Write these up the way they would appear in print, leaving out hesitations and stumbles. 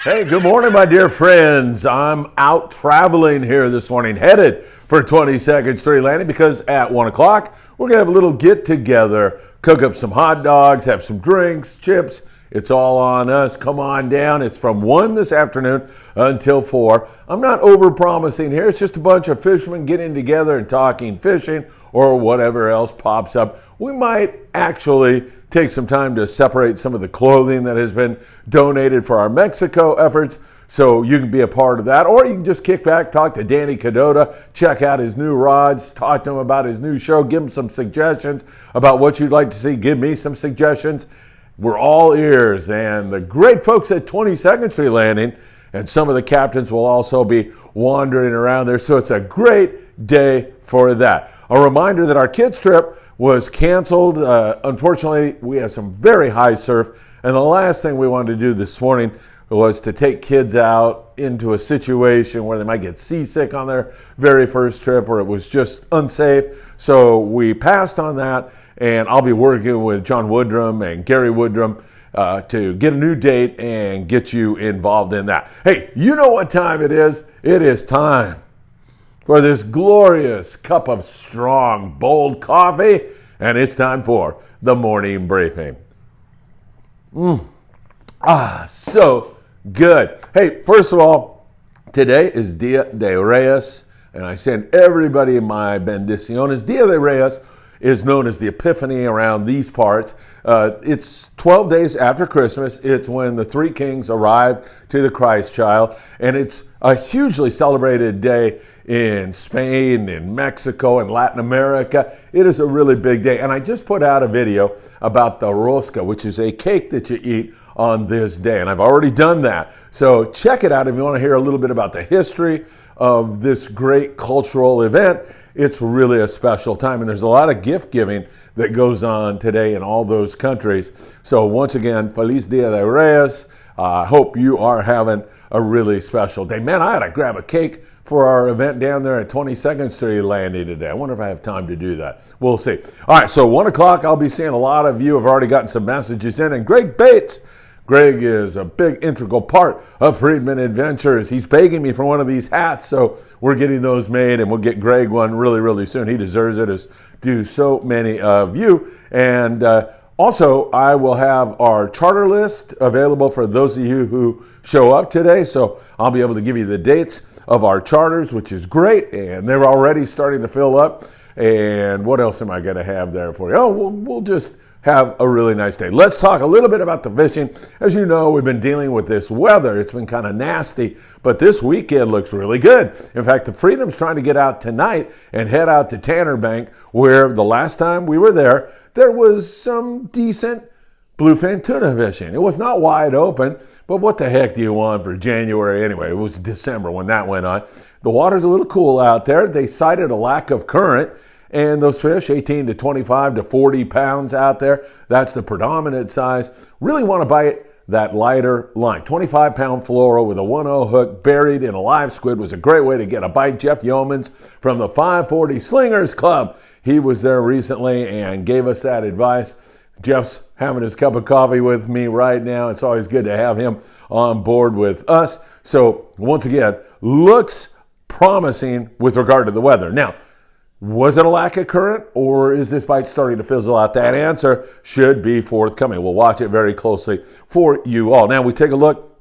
Hey, good morning, my dear friends. I'm out traveling here this morning, headed for 22nd Street Landing because at 1 o'clock, we're going to have a little get together, cook up some hot dogs, have some drinks, chips. It's all on us. Come on down. It's from 1 this afternoon until 4. I'm not over-promising here. It's just a bunch of fishermen getting together and talking fishing or whatever else pops up. We might actually take some time to separate some of the clothing that has been donated for our Mexico efforts, so you can be a part of that. Or you can just kick back, talk to Danny Cadota, check out his new rods, talk to him about his new show, give him some suggestions about what you'd like to see, give me some suggestions. We're all ears, and the great folks at 22nd Street Landing and some of the captains will also be wandering around there, so it's a great day for that. A reminder that our kids trip was canceled. Unfortunately, we have some very high surf, and the last thing we wanted to do this morning was to take kids out into a situation where they might get seasick on their very first trip, or it was just unsafe. So we passed on that, and I'll be working with John Woodrum and Gary Woodrum to get a new date and get you involved in that. Hey, you know what time it is? It is time for this glorious cup of strong, bold coffee, and it's time for the morning briefing. So good. Hey, first of all, today is Dia de Reyes, and I send everybody my bendiciones. Dia de Reyes is known as the Epiphany around these parts. It's 12 days after Christmas. It's when the three kings arrived to the Christ child, and it's a hugely celebrated day in Spain, in Mexico, and Latin America. It is a really big day, and I just put out a video about the rosca, which is a cake that you eat on this day, and I've already done that. So check it out if you want to hear a little bit about the history of this great cultural event. It's really a special time, and there's a lot of gift giving that goes on today in all those countries. So once again, Feliz Dia de Reyes. I hope you are having a really special day. Man, I had to grab a cake for our event down there at 22nd Street Landing today. I wonder if I have time to do that. We'll see. All right, so 1 o'clock, I'll be seeing a lot of you have already gotten some messages in, and Greg Bates. Greg is a big integral part of Friedman Adventures. He's begging me for one of these hats, so we're getting those made, and we'll get Greg one really, really soon. He deserves it, as do so many of you. And also, I will have our charter list available for those of you who show up today, so I'll be able to give you the dates of our charters, which is great, and they're already starting to fill up. And what else am I going to have there for you? Oh, we'll just have a really nice day. Let's talk a little bit about the fishing. As you know, we've been dealing with this weather. It's been kind of nasty, but this weekend looks really good. In fact, the Freedom's trying to get out tonight and head out to Tanner Bank, where the last time we were there was some decent bluefin tuna fishing. It was not wide open, but what the heck do you want for January anyway? It was December when that went on. The water's a little cool out there. They cited a lack of current, and those fish, 18 to 25 to 40 pounds out there, that's the predominant size. Really want to bite that lighter line. 25-pound fluoro with a 1/0 hook buried in a live squid was a great way to get a bite. Jeff Yeomans from the 540 Slingers Club, he was there recently and gave us that advice. Jeff's having his cup of coffee with me right now. It's always good to have him on board with us. So once again, looks promising with regard to the weather. Now, was it a lack of current, or is this bite starting to fizzle out? That answer should be forthcoming. We'll watch it very closely for you all. Now we take a look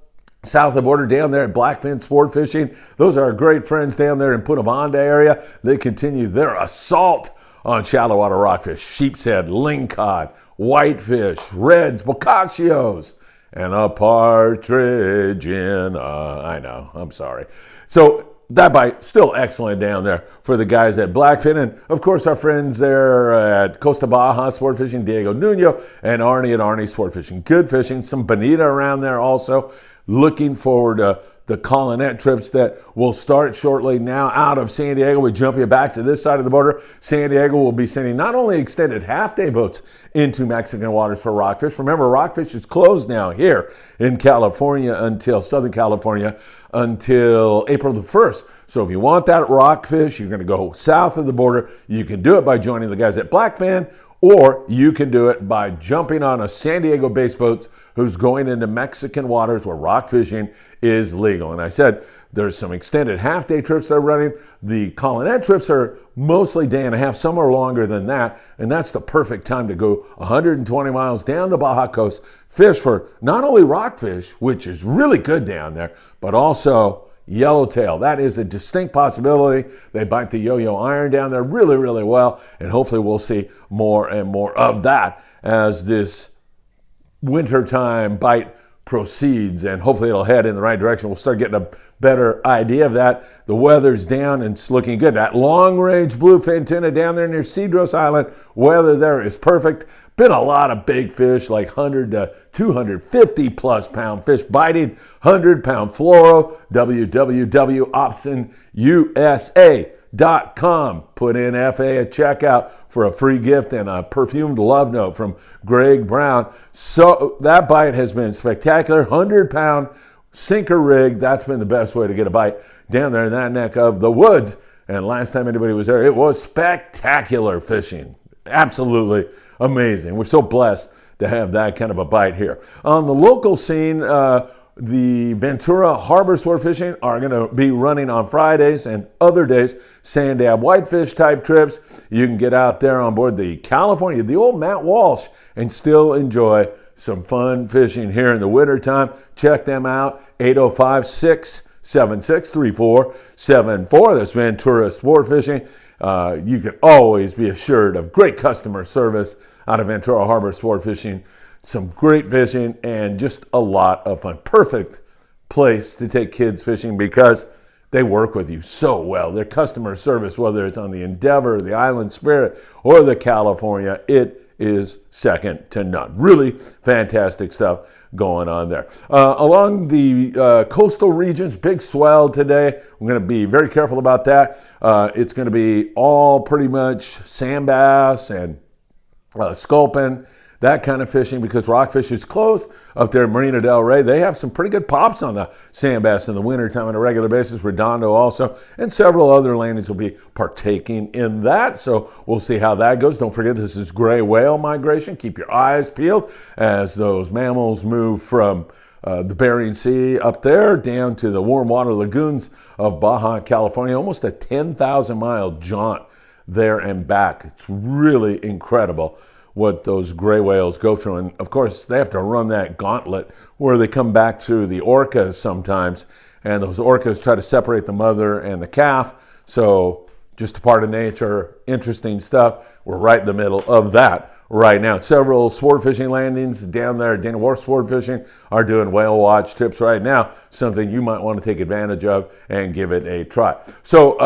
south of the border down there at Blackfin Sport Fishing. Those are our great friends down there in Punta Banda area. They continue their assault on shallow water rockfish, sheepshead, lingcod, whitefish, reds, boccaccios, and a partridge in I know, I'm sorry. So that bite, still excellent down there for the guys at Blackfin. And, of course, our friends there at Costa Baja Sport Fishing, Diego Nuno, and Arnie at Arnie Sport Fishing. Good fishing. Some bonita around there also. Looking forward to the Colonette trips that will start shortly now out of San Diego. We jump you back to this side of the border. San Diego will be sending not only extended half-day boats into Mexican waters for rockfish. Remember, rockfish is closed now here in California until Southern California until April the 1st. So if you want that rockfish, you're going to go south of the border. You can do it by joining the guys at Blackfin, or you can do it by jumping on a San Diego-based boat who's going into Mexican waters where rock fishing is legal. And I said there's some extended half-day trips they're running. The Colonette trips are mostly day and a half. Some are longer than that, and that's the perfect time to go 120 miles down the Baja coast, fish for not only rockfish, which is really good down there, but also yellowtail. That is a distinct possibility. They bite the yo-yo iron down there really, really well, and hopefully we'll see more and more of that as this wintertime bite proceeds, and hopefully it'll head in the right direction. We'll start getting a better idea of that. The weather's down and it's looking good. That long-range bluefin tuna down there near Cedros Island, weather there is perfect. Been a lot of big fish, like 100 to 250 plus pound fish biting, 100-pound fluoro. www.optionusa.com. Put in FA at checkout for a free gift and a perfumed love note from Greg Brown. So that bite has been spectacular. 100-pound sinker rig. That's been the best way to get a bite down there in that neck of the woods. And last time anybody was there, it was spectacular fishing. Absolutely amazing. We're so blessed to have that kind of a bite here. On the local scene, the Ventura Harbor sport fishing are going to be running on Fridays and other days, sand dab whitefish type trips. You can get out there on board the California, the old Matt Walsh, and still enjoy some fun fishing here in the wintertime. Check them out, 805-676-3474. That's Ventura Sport Fishing. You can always be assured of great customer service out of Ventura Harbor Sport Fishing. Some great fishing and just a lot of fun. Perfect place to take kids fishing because they work with you so well. Their customer service, whether it's on the Endeavor, the Island Spirit, or the California, it is second to none. Really fantastic stuff going on there. Along the coastal regions, big swell today. We're going to be very careful about that. It's going to be all pretty much sand bass and sculpin, that kind of fishing, because rockfish is closed up there in Marina del Rey. They have some pretty good pops on the sand bass in the wintertime on a regular basis. Redondo also, and several other landings will be partaking in that. So we'll see how that goes. Don't forget, this is gray whale migration. Keep your eyes peeled as those mammals move from the Bering Sea up there down to the warm water lagoons of Baja California. Almost a 10,000-mile jaunt there and back. It's really incredible what those gray whales go through. And of course, they have to run that gauntlet where they come back through the orcas sometimes, and those orcas try to separate the mother and the calf. So just a part of nature, interesting stuff. We're right in the middle of that right now. Several sport fishing landings down there at Dana Wharf Sport Fishing are doing whale watch trips right now, something you might want to take advantage of and give it a try. So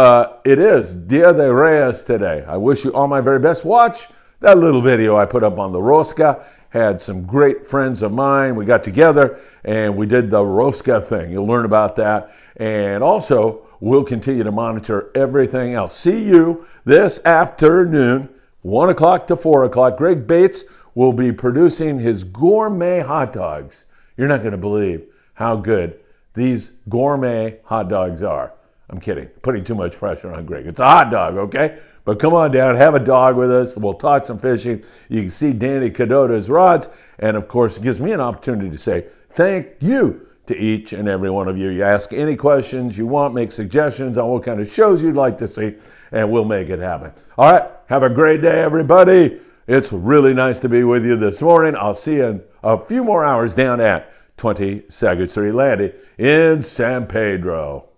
it is Dia de Reyes today. I wish you all my very best. Watch that little video I put up on the Rosca. Had some great friends of mine. We got together and we did the Rosca thing. You'll learn about that. And also, we'll continue to monitor everything else. See you this afternoon, 1 o'clock to 4 o'clock. Greg Bates will be producing his gourmet hot dogs. You're not going to believe how good these gourmet hot dogs are. I'm kidding. Putting too much pressure on Greg. It's a hot dog, okay? But come on down, have a dog with us. We'll talk some fishing. You can see Danny Cadota's rods. And of course, it gives me an opportunity to say thank you to each and every one of you. You ask any questions you want, make suggestions on what kind of shows you'd like to see, and we'll make it happen. All right, have a great day, everybody. It's really nice to be with you this morning. I'll see you in a few more hours down at 22nd Street Landing in San Pedro.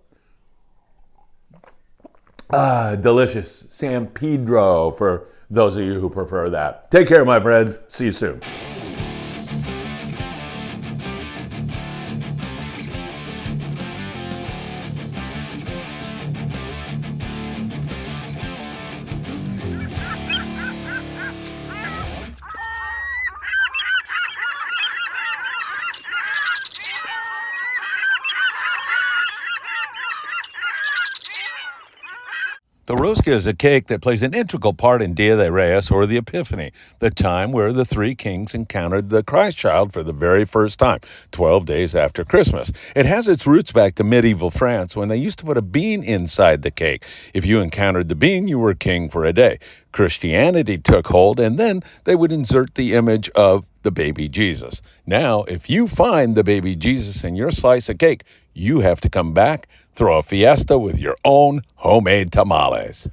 Delicious San Pedro for those of you who prefer that. Take care, my friends. See you soon. The rosca is a cake that plays an integral part in Dia de Reyes, or the Epiphany, the time where the three kings encountered the Christ child for the very first time, 12 days after Christmas. It has its roots back to medieval France when they used to put a bean inside the cake. If you encountered the bean, you were king for a day. Christianity took hold, and then they would insert the image of the baby Jesus. Now, if you find the baby Jesus in your slice of cake, you have to come back, throw a fiesta with your own homemade tamales.